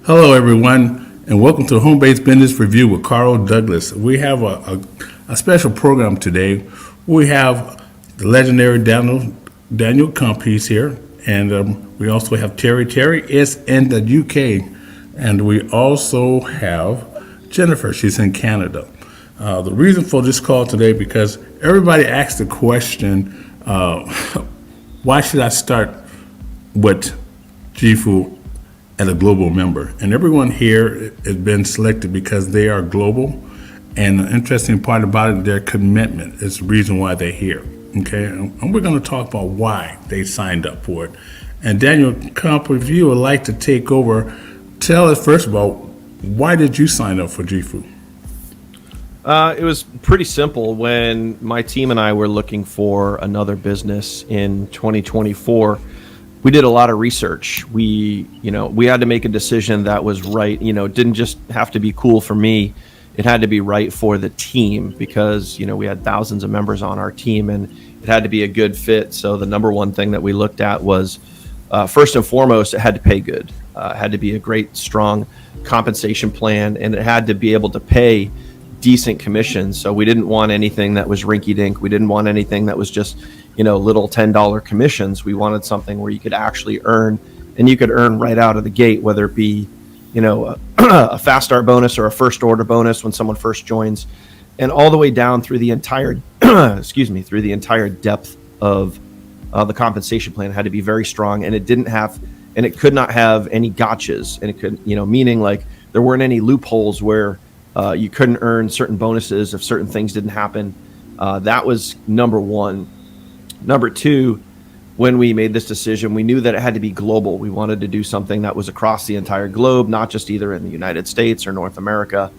Hello, everyone, and welcome to Home-Based Business Review with Carl Douglas. We have a special program today. We have the legendary Daniel Kump. He's here, and we also have Terry. Terry is in the UK, and we also have Jennifer. She's in Canada. The reason for this call today because everybody asked the question, why should I start with JIFU as a global member? And everyone here has been selected because they are global. And the interesting part about it, their commitment is the reason why they're here. Okay, and we're going to talk about why they signed up for it. And Daniel Kump, if you would like to take over, tell us first of all, why did you sign up for JIFU? It was pretty simple. When my team and I were looking for another business in 2024, we did a lot of research. We had to make a decision that was right. It didn't just have to be cool for me. It had to be right for the team because, we had thousands of members on our team and it had to be a good fit. So the number one thing that we looked at was, first and foremost, it had to pay good. It had to be a great, strong compensation plan, and it had to be able to pay decent commissions. So we didn't want anything that was rinky-dink. We didn't want anything that was just, little $10 commissions. We wanted something where you could actually earn, and you could earn right out of the gate, whether it be, a fast start bonus or a first order bonus when someone first joins, and all the way down through the entire, through the entire depth of the compensation plan. It had to be very strong, and it could not have any gotchas, and it could, meaning like there weren't any loopholes where you couldn't earn certain bonuses if certain things didn't happen. That was number one. Number two, when we made this decision, we knew that it had to be global. We wanted to do something that was across the entire globe, not just either in the United States or North America.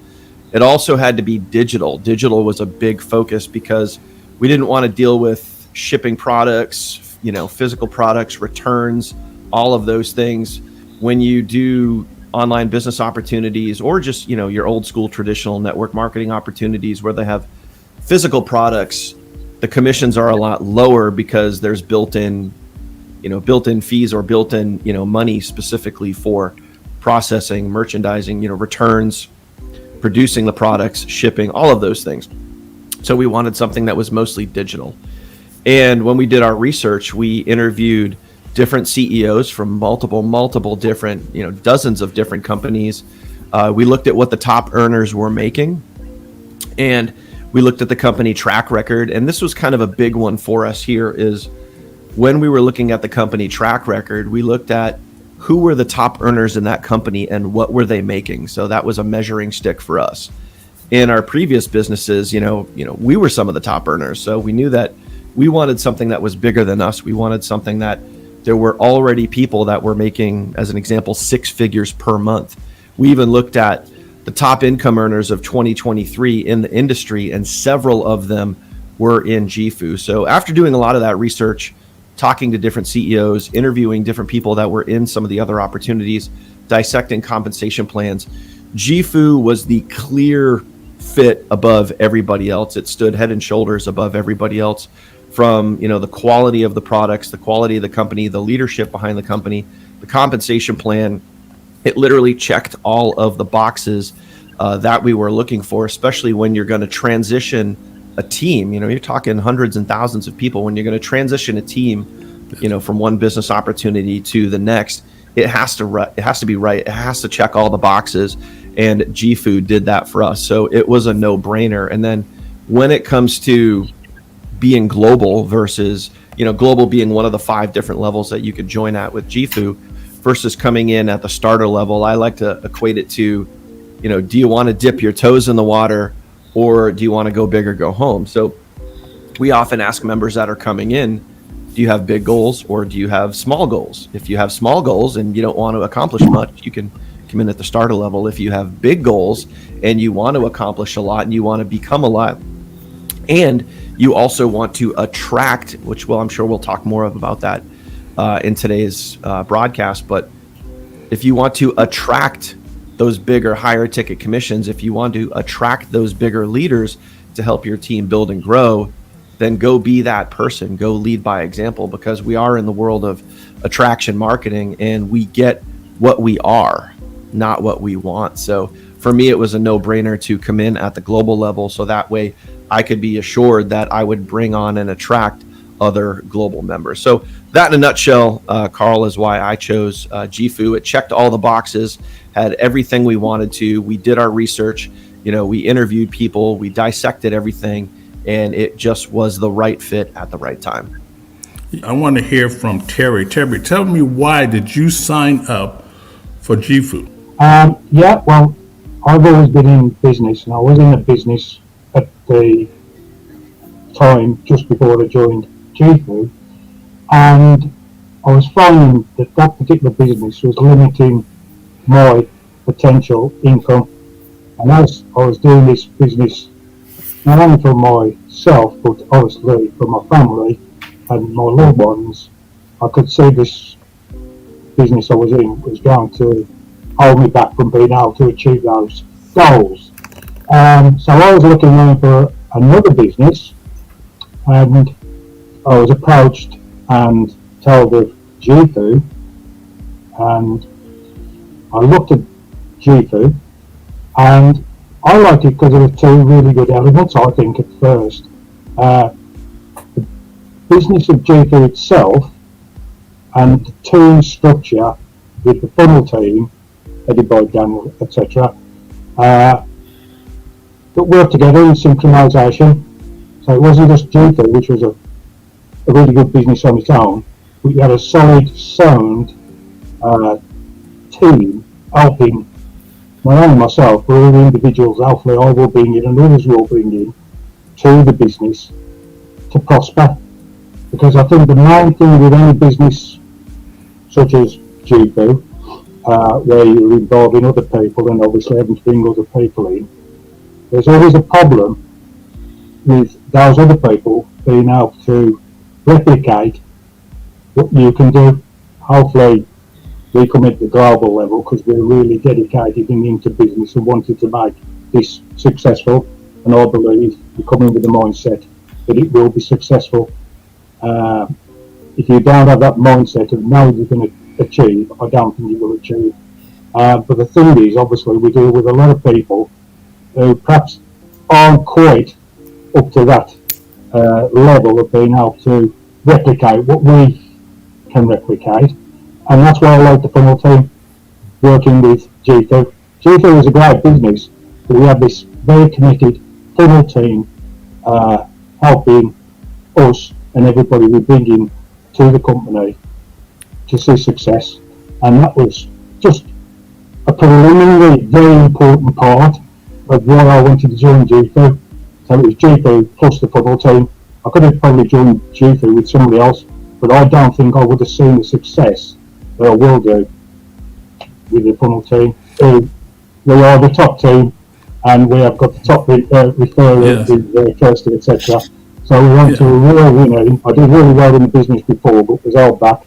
It also had to be digital. Digital was a big focus because we didn't want to deal with shipping products, physical products, returns, all of those things. When you do online business opportunities or just, your old school traditional network marketing opportunities where they have physical products, the commissions are a lot lower because there's built-in fees or built-in, money specifically for processing, merchandising, returns, producing the products, shipping, all of those things. So we wanted something that was mostly digital. And when we did our research, we interviewed different CEOs from multiple different, dozens of different companies. We looked at what the top earners were making, and we looked at the company track record. And this was kind of a big one for us here is when we were looking at the company track record, we looked at who were the top earners in that company and what were they making. So that was a measuring stick for us. In our previous businesses, we were some of the top earners. So we knew that we wanted something that was bigger than us. We wanted something that there were already people that were making, as an example, 6 figures per month. We even looked at the top income earners of 2023 in the industry, and several of them were in JIFU. So after doing a lot of that research, talking to different CEOs, interviewing different people that were in some of the other opportunities, dissecting compensation plans, JIFU was the clear fit above everybody else. It stood head and shoulders above everybody else. From the quality of the products, the quality of the company, the leadership behind the company, the compensation plan, it literally checked all of the boxes that we were looking for, especially when you're going to transition a team. You're talking hundreds and thousands of people. When you're going to transition a team, from one business opportunity to the next, it has to be right. It has to check all the boxes, and JIFU did that for us. So it was a no-brainer. And then when it comes to being global versus, global being one of the 5 different levels that you could join at with JIFU versus coming in at the starter level, I like to equate it to, do you want to dip your toes in the water or do you want to go big or go home? So we often ask members that are coming in, do you have big goals or do you have small goals? If you have small goals and you don't want to accomplish much, you can come in at the starter level. If you have big goals and you want to accomplish a lot and you want to become a lot, and you also want to attract, which, I'm sure we'll talk more about that in today's broadcast. But if you want to attract those bigger, higher ticket commissions, if you want to attract those bigger leaders to help your team build and grow, then go be that person. Go lead by example, because we are in the world of attraction marketing and we get what we are. not what we want. So for me, it was a no-brainer to come in at the global level, so that way I could be assured that I would bring on and attract other global members. So that in a nutshell, Carl, is why I chose JIFU. It checked all the boxes, had everything we wanted to. We did our research, we interviewed people, we dissected everything, and it just was the right fit at the right time. I want to hear from Terry. Terry, tell me, why did you sign up for JIFU? Yeah, well, I've always been in business, and I was in a business at the time just before I joined JIFU, and I was finding that particular business was limiting my potential income. And as I was doing this business, not only for myself, but obviously for my family and my loved ones, I could see this business I was in was going to hold me back from being able to achieve those goals. So I was looking around for another business, and I was approached and told of JIFU, and I looked at JIFU, and I liked it because there were two really good elements, I think, at first. The business of JIFU itself and the team structure with the funnel team, headed by Daniel, etc., that worked together in synchronisation. So it wasn't just JIFU, which was a really good business on its own, but you had a solid, sound team helping not only myself, but all the individuals, hopefully I will bring in and others will bring in to the business to prosper. Because I think the main thing with any business such as JIFU, where you're involving other people and obviously having to bring other people in, there's always a problem with those other people being able to replicate what you can do. Hopefully we come at the global level because we're really dedicated and into business and wanted to make this successful, and I believe we're coming with the mindset that it will be successful. If you don't have that mindset of knowing you're going to achieve, I don't think you will achieve. But the thing is, obviously we deal with a lot of people who perhaps aren't quite up to that level of being able to replicate what we can replicate, and that's why I like the funnel team working with JIFU. JIFU is a great business, but we have this very committed funnel team helping us and everybody we bring in to the company to see success, and that was just a preliminary, very important part of why I wanted to join JIFU. So it was JIFU plus the funnel team. I could have probably joined JIFU with somebody else, but I don't think I would have seen the success that I will do with the funnel team. We are the top team, and we have got the top referral with Kirsty, etc. So we went to a real winner. I did really well in the business before, but was held back.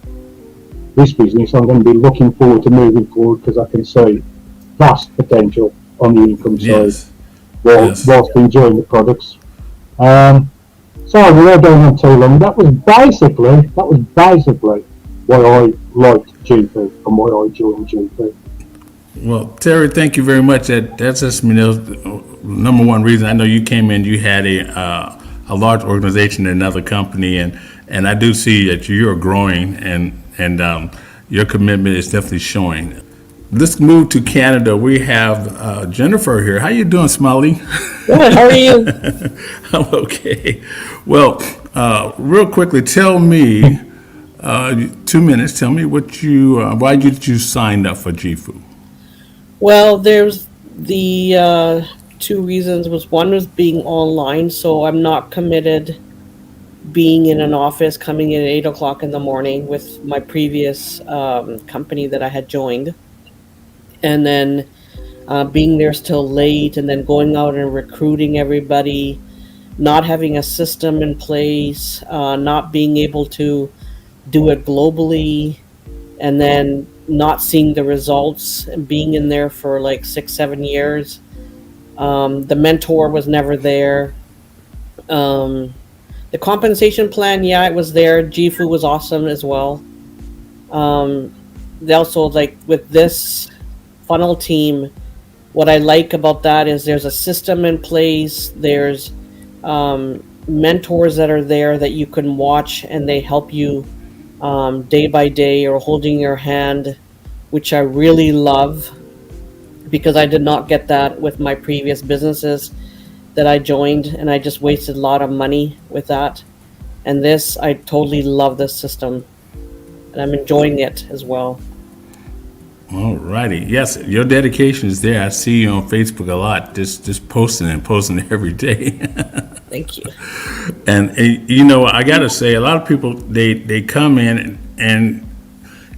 This business, I'm going to be looking forward to moving forward because I can see vast potential on the income side whilst enjoying the products. So we were going on too long. That was basically why I liked JIFU and why I joined JIFU. Well, Terry, thank you very much. That's just the number one reason. I know you came in, you had a large organization in another company, and I do see that you're growing, and your commitment is definitely showing. Let's move to Canada. We have Jennifer here. How you doing, Smiley? Good. How are you? I'm okay. Well, real quickly, tell me, 2 minutes. Tell me why did you sign up for JIFU? Well, there's the two reasons. One was being online, so I'm not committed being in an office, coming in at 8 o'clock in the morning with my previous company that I had joined, and then being there till late, and then going out and recruiting everybody, not having a system in place, not being able to do it globally, and then not seeing the results, and being in there for like 6-7 years. The mentor was never there. The compensation plan, it was there. JIFU was awesome as well. They also, like with this funnel team, what I like about that is there's a system in place. There's mentors that are there that you can watch, and they help you day by day, or holding your hand, which I really love, because I did not get that with my previous businesses that I joined, and I just wasted a lot of money with that. And this, I totally love this system, and I'm enjoying it as well. All righty. Yes, your dedication is there. I see you on Facebook a lot, just posting every day. Thank you. And you know, I gotta say, a lot of people they come in and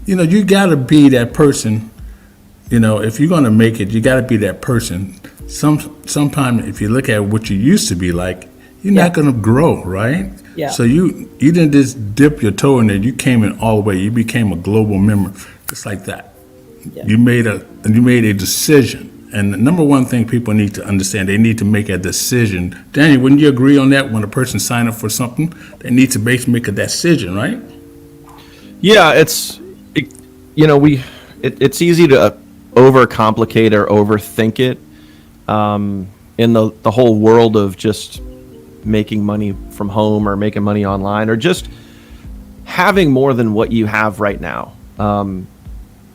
you know, you gotta be that person. You know, if you're gonna make it, you gotta be that person. Sometime if you look at what you used to be like, you're not gonna grow, right? Yeah. So you didn't just dip your toe in there. You came in all the way. You became a global member, just like that. Yeah. You made a decision. And the number one thing people need to understand, they need to make a decision. Daniel, wouldn't you agree on that? When a person signs up for something, they need to basically make a decision, right? Yeah, it's easy to overcomplicate or overthink it in the whole world of just making money from home or making money online or just having more than what you have right now.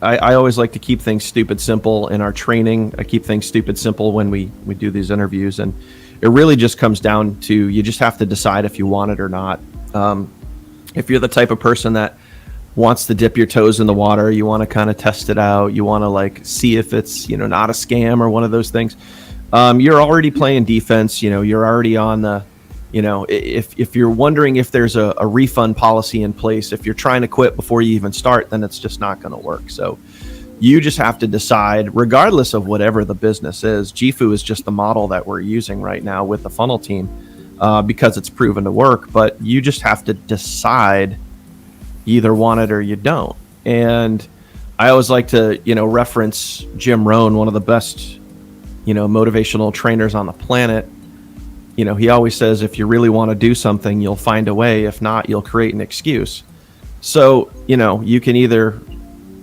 I always like to keep things stupid simple in our training. I keep things stupid simple when we do these interviews, and it really just comes down to you just have to decide if you want it or not. If you're the type of person that wants to dip your toes in the water, you want to kind of test it out, you want to like see if it's not a scam or one of those things. You're already playing defense. You're already on the. If you're wondering if there's a refund policy in place, if you're trying to quit before you even start, then it's just not going to work. So you just have to decide, regardless of whatever the business is. JIFU is just the model that we're using right now with the funnel team because it's proven to work. But you just have to decide, you either want it or you don't. And I always like to, reference Jim Rohn, one of the best, motivational trainers on the planet. He always says, if you really want to do something, you'll find a way. If not, you'll create an excuse. So, you can either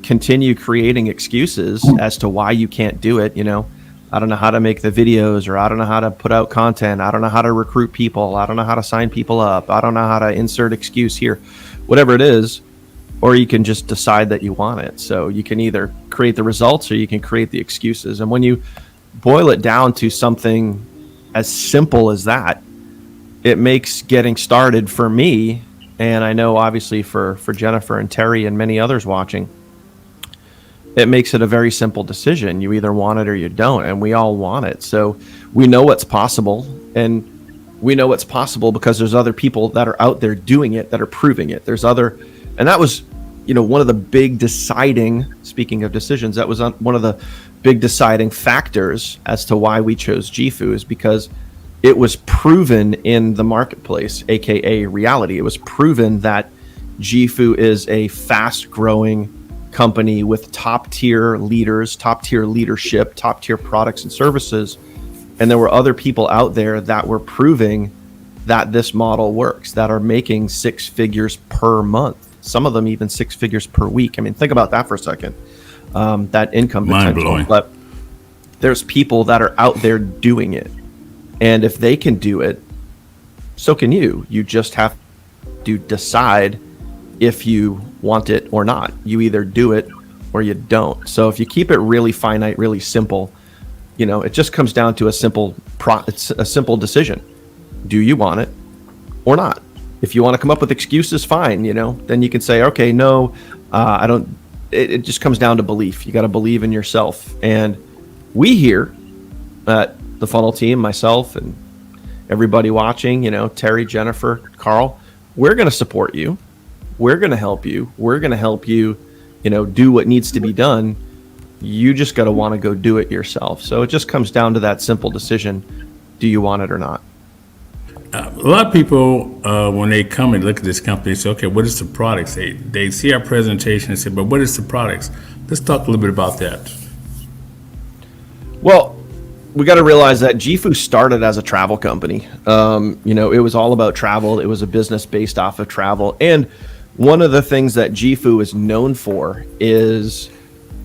continue creating excuses as to why you can't do it. I don't know how to make the videos, or I don't know how to put out content. I don't know how to recruit people. I don't know how to sign people up. I don't know how to insert excuse here, whatever it is. Or you can just decide that you want it. So you can either create the results or you can create the excuses. And when you boil it down to something as simple as that, it makes getting started for me, and I know obviously for Jennifer and Terry and many others watching, it makes it a very simple decision. You either want it or you don't, and we all want it. So we know what's possible, and we know what's possible because there's other people that are out there doing it, that are proving it. And that was, one of the big deciding, speaking of decisions, that was one of the big deciding factors as to why we chose JIFU, is because it was proven in the marketplace, aka reality. It was proven that JIFU is a fast growing company with top tier leaders, top tier leadership, top tier products and services. And there were other people out there that were proving that this model works, that are making 6 figures per month, some of them even 6 figures per week. I mean, think about that for a second. That income potential. Mind-blowing. But there's people that are out there doing it, and if they can do it, so can you. You just have to decide if you want it or not. You either do it or you don't. So if you keep it really finite, really simple, it just comes down to it's a simple decision. Do you want it or not? If you want to come up with excuses, fine. Then you can say, okay, no, I don't. It just comes down to belief. You got to believe in yourself. And we here at the funnel team, myself and everybody watching, Terry, Jennifer, Carl, we're going to support you. We're going to help you. We're going to help you, do what needs to be done. You just got to want to go do it yourself. So it just comes down to that simple decision. Do you want it or not? A lot of people, when they come and look at this company, say, okay, what is the products? They see our presentation and say, but what is the products? Let's talk a little bit about that. Well, we got to realize that JIFU started as a travel company. It was all about travel. It was a business based off of travel. And one of the things that JIFU is known for is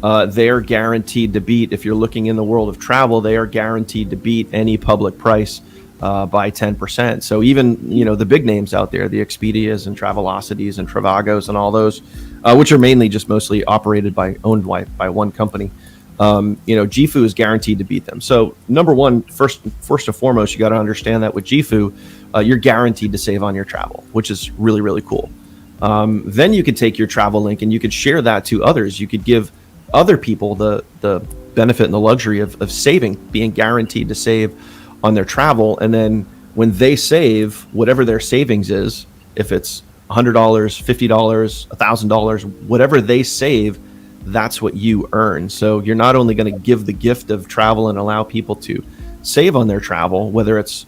they're guaranteed to beat, if you're looking in the world of travel, they are guaranteed to beat any public price by 10%. So even, the big names out there, the Expedias and Travelocities and Travagos and all those, which are mainly just mostly owned by one company, JIFU is guaranteed to beat them. So number one, first and foremost, you got to understand that with JIFU, you're guaranteed to save on your travel, which is really, really cool. Then you could take your travel link and you could share that to others. You could give other people the benefit and the luxury of saving, being guaranteed to save on their travel. And then when they save, whatever their savings is, if it's $100, $50, $1,000, whatever they save, that's what you earn. So you're not only going to give the gift of travel and allow people to save on their travel, whether it's,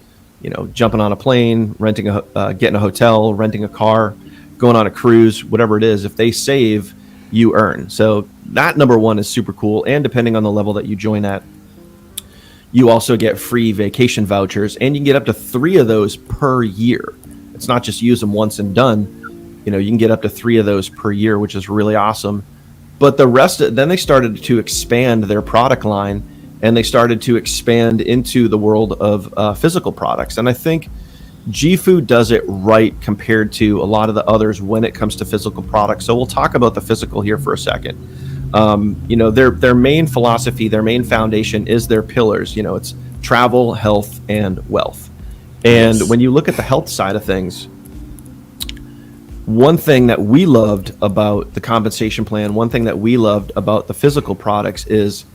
jumping on a plane, getting a hotel, renting a car, going on a cruise, whatever it is, if they save, you earn. So that number one is super cool. And depending on the level that you join at, you also get free vacation vouchers, and you can get up to 3 of those per year. It's not just use them once and done. You can get up to 3 of those per year, which is really awesome. But the rest, then they started to expand their product line, and they started to expand into the world of physical products. And I think JIFU does it right compared to a lot of the others when it comes to physical products. So we'll talk about the physical here for a second. Their main philosophy, their main foundation is their pillars. It's travel, health, and wealth. And when you look at the health side of things, one thing that we loved about the compensation plan, one thing that we loved about the physical products is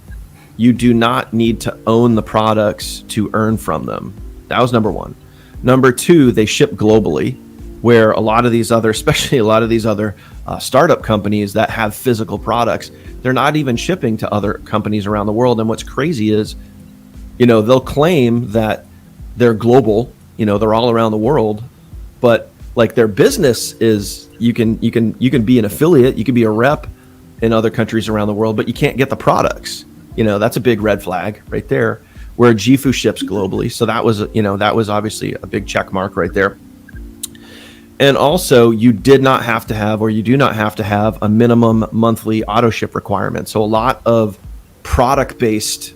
you do not need to own the products to earn from them. That was number one. Number two, they ship globally, where especially a lot of these other startup companies that have physical products, they're not even shipping to other companies around the world. And what's crazy is, they'll claim that they're global, they're all around the world, but like their business is, you can be an affiliate, you can be a rep in other countries around the world, but you can't get the products. That's a big red flag right there, where JIFU ships globally. So that was obviously a big check mark right there. And also, you do not have to have a minimum monthly auto ship requirement. So a lot of product-based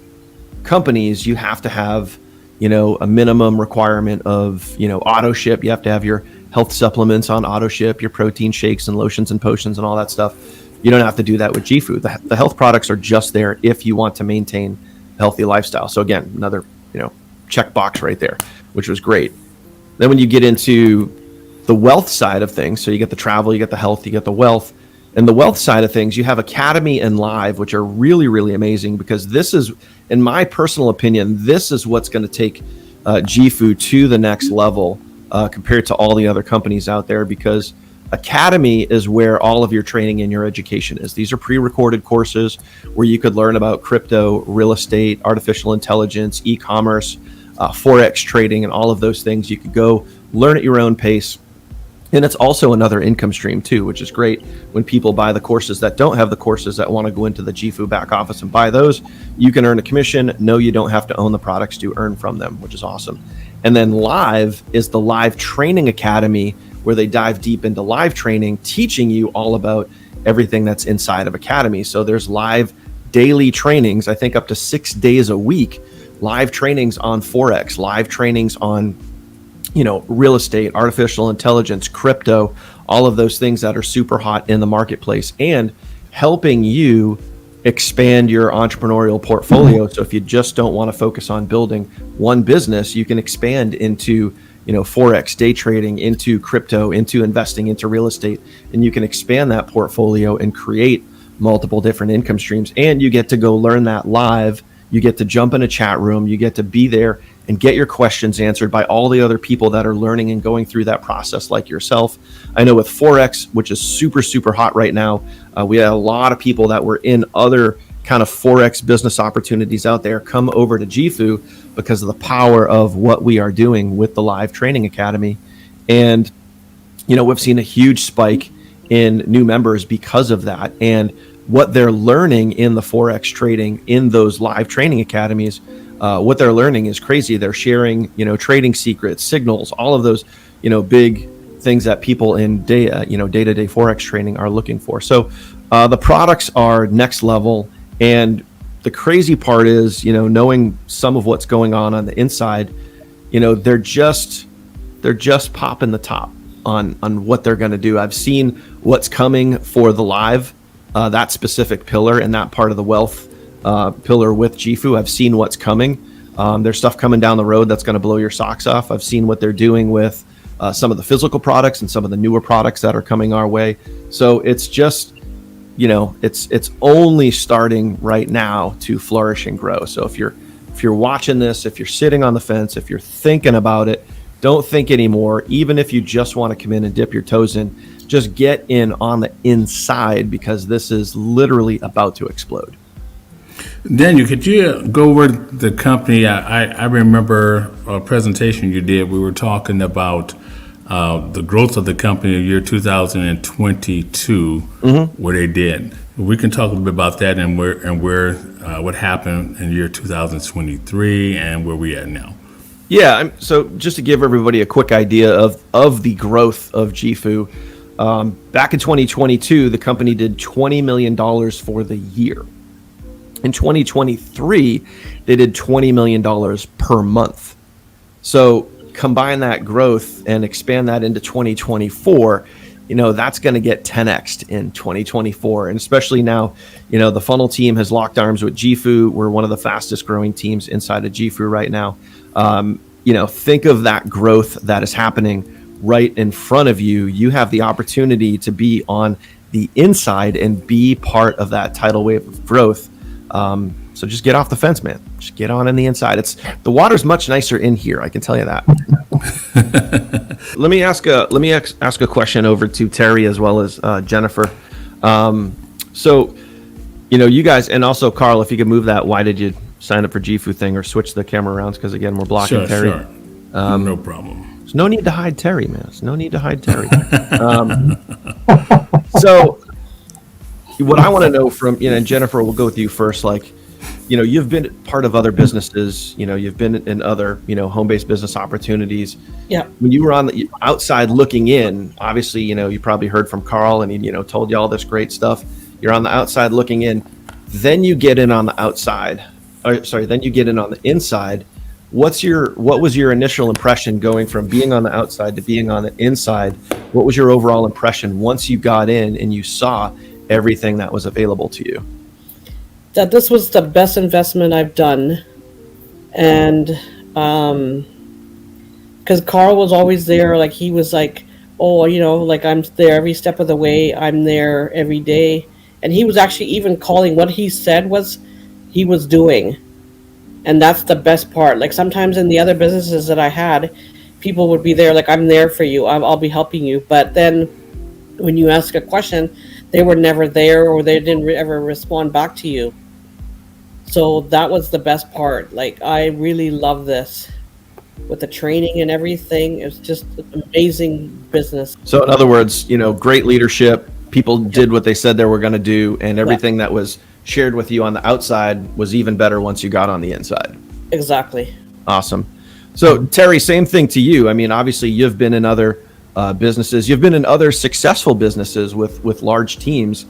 companies, you have to have, a minimum requirement of, auto ship. You have to have your health supplements on auto ship, your protein shakes and lotions and potions and all that stuff. You don't have to do that with JIFU. The health products are just there if you want to maintain a healthy lifestyle. So again, another, check box right there, which was great. Then when you get into the wealth side of things, so you get the travel, you get the health, you get the wealth. And the wealth side of things, you have Academy and Live, which are really, really amazing, because this is, in my personal opinion, this is what's going to take JIFU to the next level compared to all the other companies out there, because Academy is where all of your training and your education is. These are pre-recorded courses where you could learn about crypto, real estate, artificial intelligence, e-commerce, Forex trading, and all of those things. You could go learn at your own pace. And it's also another income stream too, which is great when people buy the courses that don't have the courses that want to go into the JIFU back office and buy those. You can earn a commission. No, you don't have to own the products to earn from them, which is awesome. And then Live is the live training academy, where they dive deep into live training, teaching you all about everything that's inside of Academy. So there's live daily trainings, I think up to 6 days a week, live trainings on Forex, live trainings on real estate, artificial intelligence, crypto, all of those things that are super hot in the marketplace, and helping you expand your entrepreneurial portfolio. So if you just don't want to focus on building one business, you can expand into, Forex, day trading, into crypto, into investing, into real estate, and you can expand that portfolio and create multiple different income streams. And you get to go learn that live. You get to jump in a chat room. You get to be there and get your questions answered by all the other people that are learning and going through that process like yourself. I know with Forex, which is super, super hot right now, we had a lot of people that were in other kind of Forex business opportunities out there come over to JIFU because of the power of what we are doing with the Live Training Academy. And, we've seen a huge spike in new members because of that. And what they're learning in the Forex trading, in those live training academies, what they're learning is crazy. They're sharing, trading secrets, signals, all of those, big things that people in day-to-day Forex trading are looking for. So the products are next level. And the crazy part is, knowing some of what's going on the inside, they're just popping the top on what they're going to do. I've seen what's coming for the live, that specific pillar and that part of the wealth pillar with JIFU. I've seen what's coming. There's stuff coming down the road that's going to blow your socks off. I've seen what they're doing with some of the physical products and some of the newer products that are coming our way. So it's just, it's only starting right now to flourish and grow. So if you're watching this, if you're sitting on the fence, if you're thinking about it, don't think anymore. Even if you just want to come in and dip your toes in, just get in on the inside, because this is literally about to explode. Daniel, could you go over the company? I remember a presentation you did. We were talking about the growth of the company in the year 2022, what they did. We can talk a little bit about that and where what happened in the year 2023 and where we at now. Yeah, so just to give everybody a quick idea of the growth of JIFU, back in 2022, the company did $20 million for the year. In 2023, they did $20 million per month. So combine that growth and expand that into 2024, that's going to get 10x'd in 2024. And especially now, the funnel team has locked arms with JIFU. We're one of the fastest growing teams inside of JIFU right now. Think of that growth that is happening right in front of you. You have the opportunity to be on the inside and be part of that tidal wave of growth. So just get off the fence, man. Just get on the inside. The water's much nicer in here, I can tell you that. Let me ask a question over to Terry as well as Jennifer. So, you guys, and also Carl, if you could move that, why did you sign up for JIFU thing, or switch the camera around, because again we're blocking Terry. Sure. No problem. There's no need to hide Terry, man. There's no need to hide Terry. So what I want to know from, and Jennifer, we'll go with you first. Like, you've been part of other businesses, you've been in other, home-based business opportunities. Yeah. When you were on the outside looking in, obviously, you probably heard from Carl and he, told you all this great stuff. You're on the outside looking in, then you get in on the outside. Then you get in on the inside. What was your initial impression going from being on the outside to being on the inside? What was your overall impression once you got in and you saw everything that was available to you? That this was the best investment I've done. And because Carl was always there, like he was like, oh, like I'm there every step of the way. I'm there every day. And he was actually even calling what he said was he was doing. And that's the best part. Like sometimes in the other businesses that I had, people would be there like, I'm there for you. I'll be helping you. But then when you ask a question, they were never there, or they didn't ever respond back to you. So that was the best part. Like, I really love this with the training and everything. It's just an amazing business. So in other words, great leadership. People did what they said they were going to do, and everything that was shared with you on the outside was even better once you got on the inside. Exactly. Awesome. So Terry, same thing to you. I mean, obviously you've been in other businesses. You've been in other successful businesses with large teams.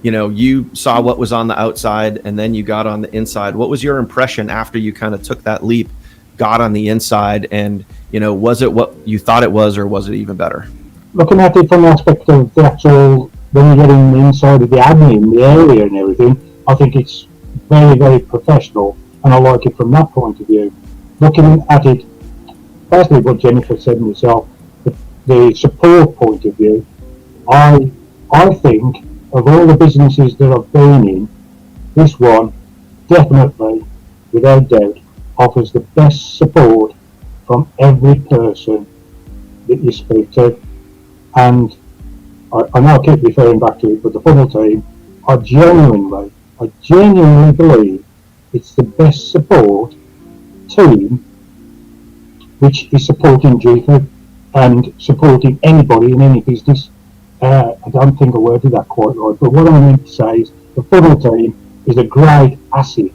You saw what was on the outside and then you got on the inside. What was your impression after you kind of took that leap, got on the inside, and, was it what you thought it was, or was it even better? Looking at it from the aspect of the actual, when you're getting inside of the admin, the area and everything, I think it's very, very professional, and I like it from that point of view. Looking at it, firstly, what Jennifer said herself, the support point of view, I think of all the businesses that I've been in, this one definitely, without doubt, offers the best support from every person that you speak to. And I know I keep referring back to it, but the funnel team, I genuinely believe it's the best support team which is supporting JIFU and supporting anybody in any business. I don't think I worded that quite right, but what I meant to say is the funnel team is a great asset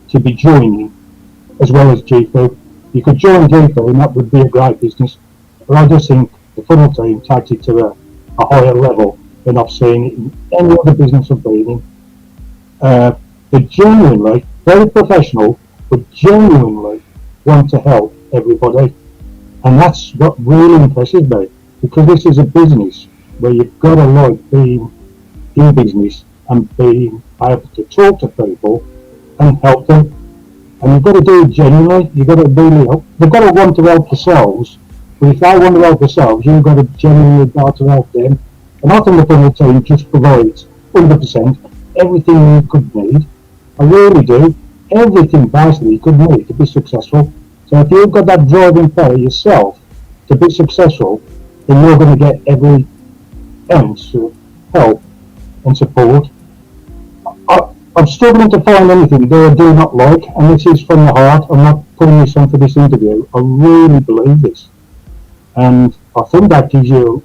to be joining, as well as JIFU. You could join JIFU and that would be a great business, but I just think the funnel team takes it to a higher level than I've seen it in any other business I've been in. that genuinely, very professional, but genuinely want to help everybody. And that's what really impresses me, because this is a business where you've got to like being in business and being able to talk to people and help them. And you've got to do it genuinely. You've got to really help. They've got to want to help themselves. But if they want to help themselves, you've got to genuinely be able to help them. And I think the Funnel team just provides 100% everything you could need. I really do. Everything basically you could need to be successful. So if you've got that driving power yourself to be successful, then you're going to get every ounce of help and support. I'm struggling to find anything that I do not like, and this is from the heart. I'm not putting this on for this interview. I really believe this. And I think that gives you,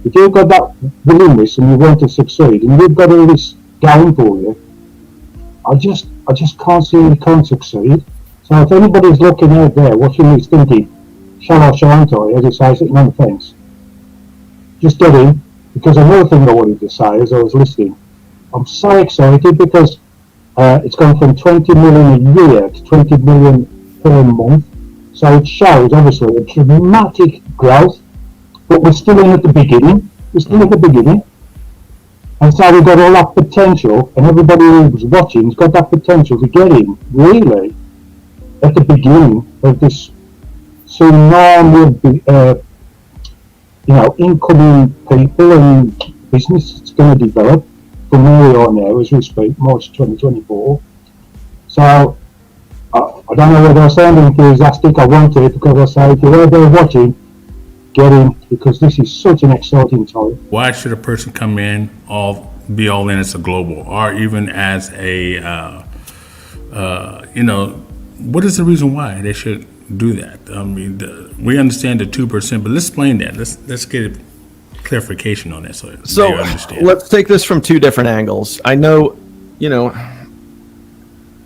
if you've got that willingness and you want to succeed, and you've got all this going for you, I just can't see you can't succeed. So if anybody's looking out there watching this thinking, shall I, shan't I, as it says, sitting on the fence, just get in, because another thing I wanted to say as I was listening, I'm so excited because it's gone from 20 million a year to 20 million per month. So it shows obviously a dramatic growth, but we're still in at the beginning. We're still at the beginning. And so we've got all that potential, and everybody who's watching has got that potential to get in, really, at the beginning of this tsunami of incoming people and business that's going to develop from where we are now as we speak, March 2024. So I don't know whether I sound enthusiastic. I want to, because I say if you're out there watching, get in, because this is such an exciting time. Why should a person come in be all in as a global, or even as a what is the reason why they should do that? I mean, we understand the 2%, but let's explain that. Let's get a clarification on that so they understand. Let's take this from two different angles. I know,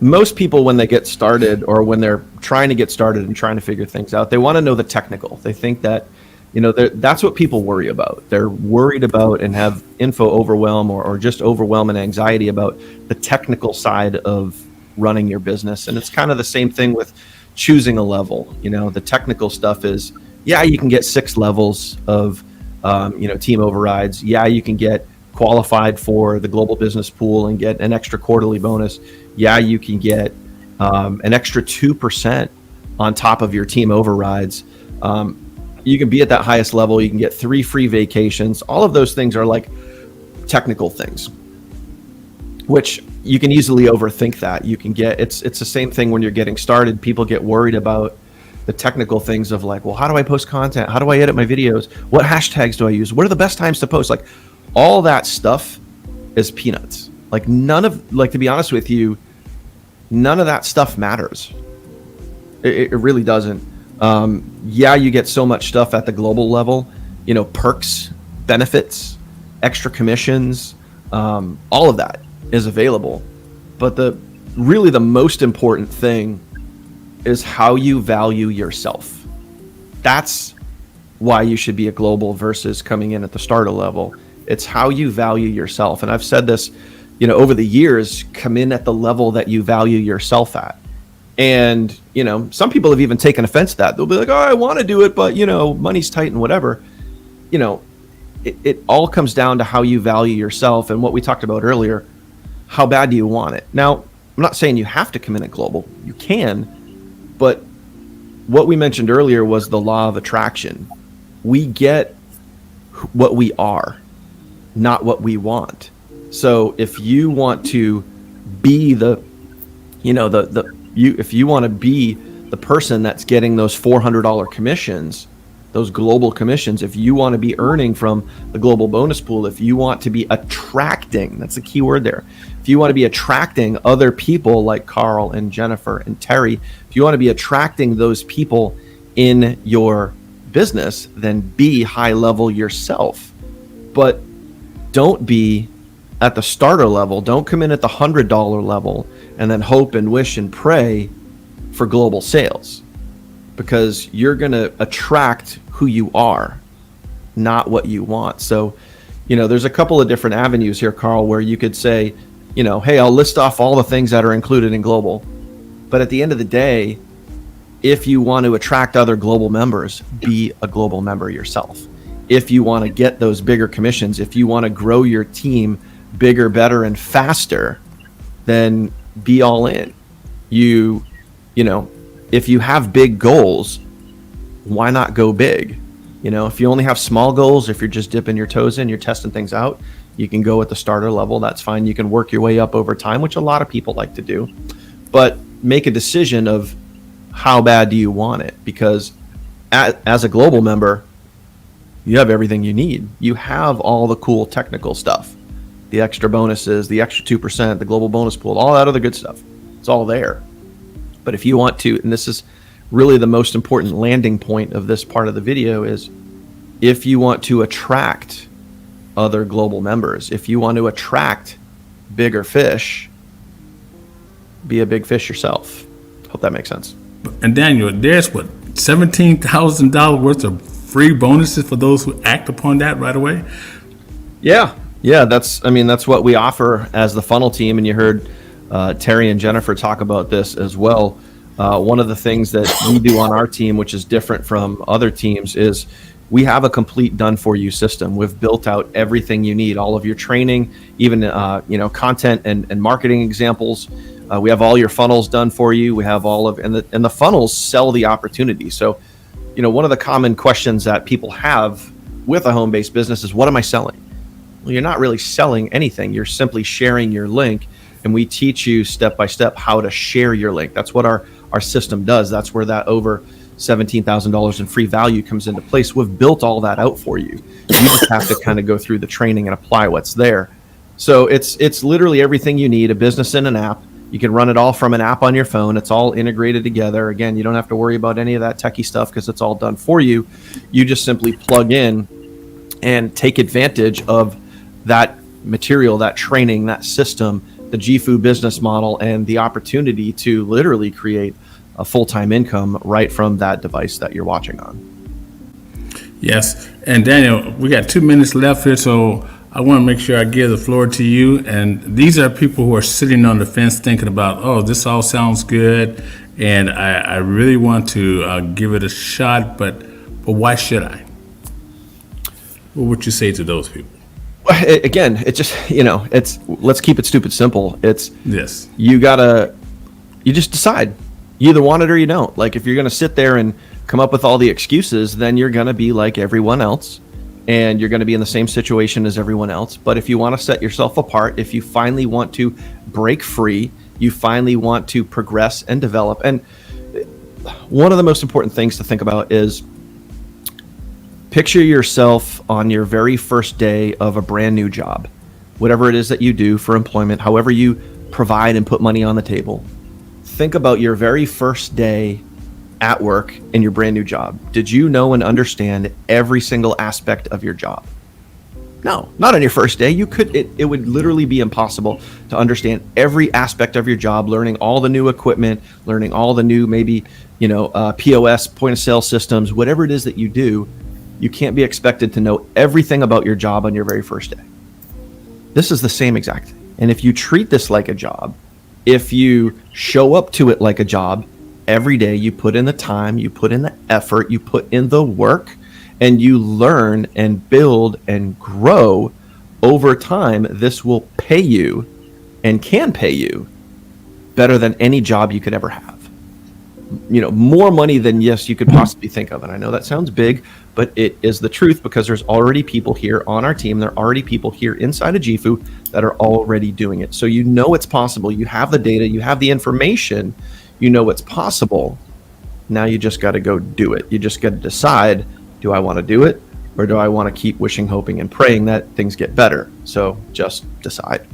most people when they get started, or when they're trying to get started and trying to figure things out, they want to know the technical. They think that, that's what people worry about. They're worried about and have info overwhelm or just overwhelm and anxiety about the technical side of running your business. And it's kind of the same thing with choosing a level. The technical stuff is, you can get 6 levels of, team overrides. You can get qualified for the global business pool and get an extra quarterly bonus. You can get an extra 2% on top of your team overrides. You can be at that highest level. You can get 3 free vacations. All of those things are like technical things, which you can easily overthink that. You can get, it's the same thing when you're getting started. People get worried about the technical things of like, well, how do I post content? How do I edit my videos? What hashtags do I use? What are the best times to post? Like, all that stuff is peanuts. Like, to be honest with you, none of that stuff matters. It really doesn't. You get so much stuff at the global level, perks, benefits, extra commissions, all of that is available. But the most important thing is how you value yourself. That's why you should be a global versus coming in at the starter level. It's how you value yourself. And I've said this, over the years, come in at the level that you value yourself at. And, some people have even taken offense to that. They'll be like, oh, I want to do it, but, money's tight and whatever. It all comes down to how you value yourself. And what we talked about earlier, how bad do you want it? Now, I'm not saying you have to come in at global. You can. But what we mentioned earlier was the law of attraction. We get what we are, not what we want. So if you want to be if you want to be the person that's getting those $400 commissions, those global commissions, if you want to be earning from the global bonus pool, if you want to be attracting, that's the key word there. If you want to be attracting other people like Carl and Jennifer and Terry, if you want to be attracting those people in your business, then be high level yourself. But don't be at the starter level. Don't come in at the $100 level and then hope and wish and pray for global sales, because you're going to attract who you are, not what you want. So, there's a couple of different avenues here, Carl, where you could say, hey, I'll list off all the things that are included in global. But at the end of the day, if you want to attract other global members, be a global member yourself. If you want to get those bigger commissions, if you want to grow your team bigger, better, and faster, then be all in. If you have big goals, why not go big? If you only have small goals, if you're just dipping your toes in, you're testing things out, you can go at the starter level. That's fine. You can work your way up over time, which a lot of people like to do. But make a decision of how bad do you want it? Because as a global member, you have everything you need. You have all the cool technical stuff, the extra bonuses, the extra 2%, the global bonus pool, all that other good stuff. It's all there. But if you want to, and this is really the most important landing point of this part of the video, is if you want to attract other global members, if you want to attract bigger fish, be a big fish yourself. Hope that makes sense. And Daniel, there's $17,000 worth of free bonuses for those who act upon that right away? Yeah, that's what we offer as the funnel team, and you heard Terry and Jennifer talk about this as well. One of the things that we do on our team, which is different from other teams, is we have a complete done-for-you system. We've built out everything you need, all of your training, even content and marketing examples. We have all your funnels done for you. We have all of, and the funnels sell the opportunity. So, one of the common questions that people have with a home-based business is, what am I selling? Well, you're not really selling anything. You're simply sharing your link, and we teach you step by step how to share your link. That's what our system does. That's where that over $17,000 in free value comes into place. We've built all that out for you. You just have to kind of go through the training and apply what's there. So it's literally everything you need, a business in an app. You can run it all from an app on your phone. It's all integrated together. Again, you don't have to worry about any of that techie stuff because it's all done for you. You just simply plug in and take advantage of that material, that training, that system, the JIFU business model, and the opportunity to literally create a full-time income right from that device that you're watching on. Yes. And Daniel, we got 2 minutes left here, so I want to make sure I give the floor to you. And these are people who are sitting on the fence thinking about, oh, this all sounds good, and I really want to give it a shot, but why should I? What would you say to those people? Again, it's just, let's keep it stupid simple. It's, yes, you just decide. You either want it or you don't. Like, if you're going to sit there and come up with all the excuses, then you're going to be like everyone else, and you're going to be in the same situation as everyone else. But if you want to set yourself apart, if you finally want to break free, you finally want to progress and develop. And one of the most important things to think about is, picture yourself on your very first day of a brand new job, whatever it is that you do for employment, however you provide and put money on the table. Think about your very first day at work in your brand new job. Did you know and understand every single aspect of your job? No, not on your first day. It would literally be impossible to understand every aspect of your job, learning all the new equipment, learning all the new, maybe, POS, point of sale systems, whatever it is that you do. You can't be expected to know everything about your job on your very first day. This is the same exact thing. And if you treat this like a job, if you show up to it like a job, every day you put in the time, you put in the effort, you put in the work, and you learn and build and grow over time, this will pay you and can pay you better than any job you could ever have. More money than, yes, you could possibly think of. And I know that sounds big, but it is the truth, because there's already people here on our team. There are already people here inside of JIFU that are already doing it. So it's possible. You have the data, you have the information, it's possible. Now you just got to go do it. You just got to decide, do I want to do it, or do I want to keep wishing, hoping, and praying that things get better? So just decide.